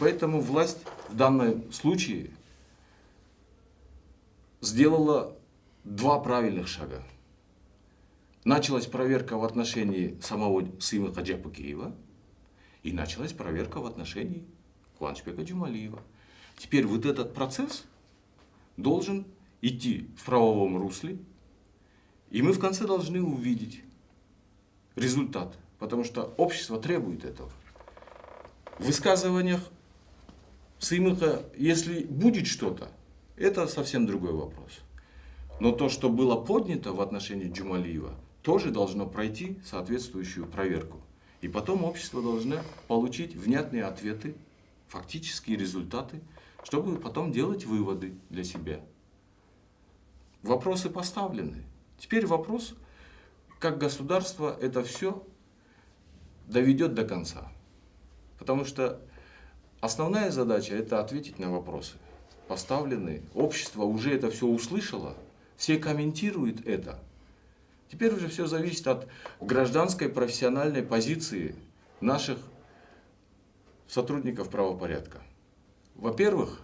поэтому власть в данном случае сделала два правильных шага. Началась проверка в отношении самого Сыймыка Джапыкеева и началась проверка в отношении Кубанычбека Джумалиева. Теперь вот этот процесс должен идти в правовом русле, и мы в конце должны увидеть результат, потому что общество требует этого. В высказываниях Сыймыка, если будет что-то, это совсем другой вопрос. Но то, что было поднято в отношении Джумалиева, тоже должно пройти соответствующую проверку. И потом общество должно получить внятные ответы, фактические результаты, чтобы потом делать выводы для себя. Вопросы поставлены. Теперь вопрос, как государство это все доведет до конца. Потому что основная задача это ответить на вопросы. Поставлены, общество уже это все услышало, все комментируют это. Теперь уже все зависит от гражданской профессиональной позиции наших сотрудников правопорядка. Во-первых,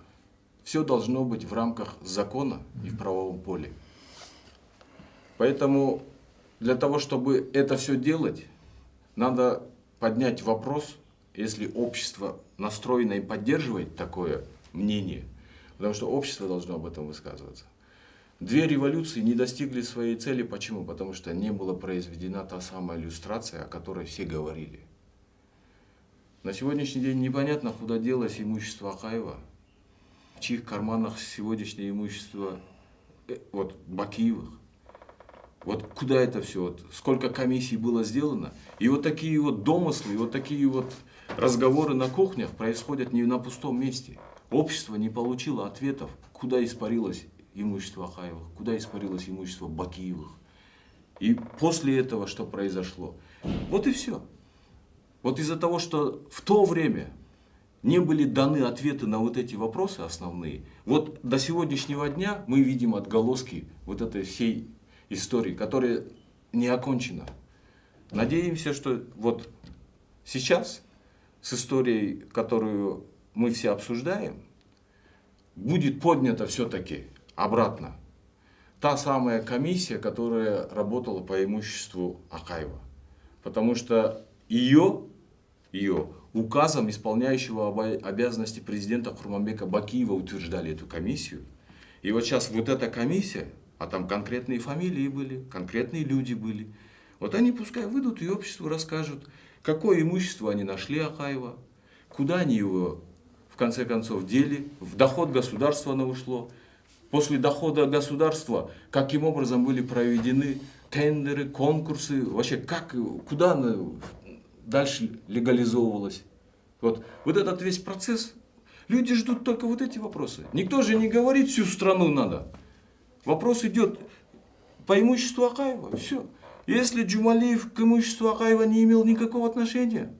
все должно быть в рамках закона и в правовом поле. Поэтому для того, чтобы это все делать, надо поднять вопрос, если общество настроено и поддерживает такое мнение, потому что общество должно об этом высказываться. Две революции не достигли своей цели. Почему? Потому что не была произведена та самая иллюстрация, о которой все говорили. На сегодняшний день непонятно, куда делось имущество Акаева, в чьих карманах сегодняшнее имущество Бакиевых. Вот куда это все, сколько комиссий было сделано. И вот такие вот домыслы, и вот такие вот разговоры на кухнях происходят не на пустом месте. Общество не получило ответов, куда испарилось имущество Акаевых, куда испарилось имущество Бакиевых. И после этого что произошло? Вот и все. Вот из-за того, что в то время не были даны ответы на вот эти вопросы основные, вот до сегодняшнего дня мы видим отголоски вот этой всей истории, которая не окончена. Надеемся, что вот сейчас с историей, которую мы все обсуждаем, будет поднята все-таки обратно та самая комиссия, которая работала по имуществу Акаева. Потому что ее указом исполняющего обязанности президента Курманбека Бакиева утверждали эту комиссию. И вот сейчас вот эта комиссия, а там конкретные фамилии были, конкретные люди были, вот они пускай выйдут и обществу расскажут, какое имущество они нашли Акаева, куда они его в конце концов дели, в доход государства оно ушло. После дохода государства, каким образом были проведены тендеры, конкурсы, вообще куда она дальше легализовывалась. Вот этот весь процесс, люди ждут только вот эти вопросы. Никто же не говорит, всю страну надо. Вопрос идет по имуществу Акаева, все. Если Джумалиев к имуществу Акаева не имел никакого отношения,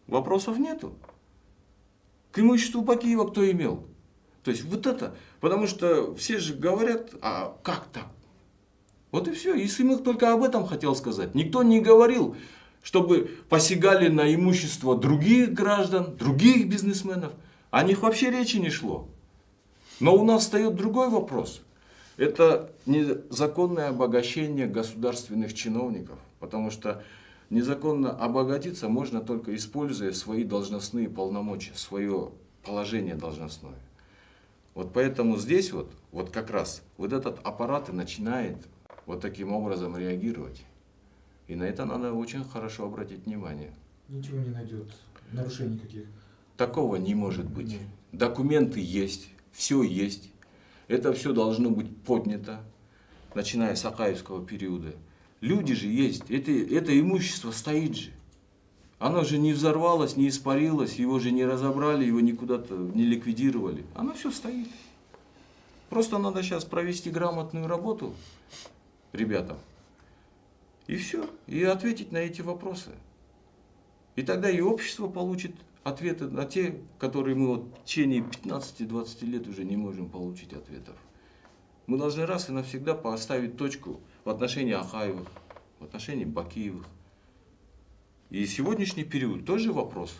вопросов нету. К имуществу Бакиева кто имел? То есть вот это, потому что все же говорят, а как так? Вот и все. И Сыймык только об этом хотел сказать. Никто не говорил, чтобы посягали на имущество других граждан, других бизнесменов. О них вообще речи не шло. Но у нас встает другой вопрос. Это незаконное обогащение государственных чиновников. Потому что незаконно обогатиться можно только используя свои должностные полномочия, свое положение должностное. Вот поэтому здесь вот как раз вот этот аппарат и начинает вот таким образом реагировать. И на это надо очень хорошо обратить внимание. Ничего не найдет, нарушений каких? Такого не может быть. Документы есть, все есть. Это все должно быть поднято, начиная с Акаевского периода. Люди же есть, это имущество стоит же. Оно же не взорвалось, не испарилось, его же не разобрали, его никуда-то не ликвидировали. Оно все стоит. Просто надо сейчас провести грамотную работу ребятам. И все. И ответить на эти вопросы. И тогда и общество получит ответы на те, которые мы в течение 15-20 лет уже не можем получить ответов. Мы должны раз и навсегда поставить точку в отношении Акаевых, в отношении Бакиевых. И сегодняшний период тоже вопрос.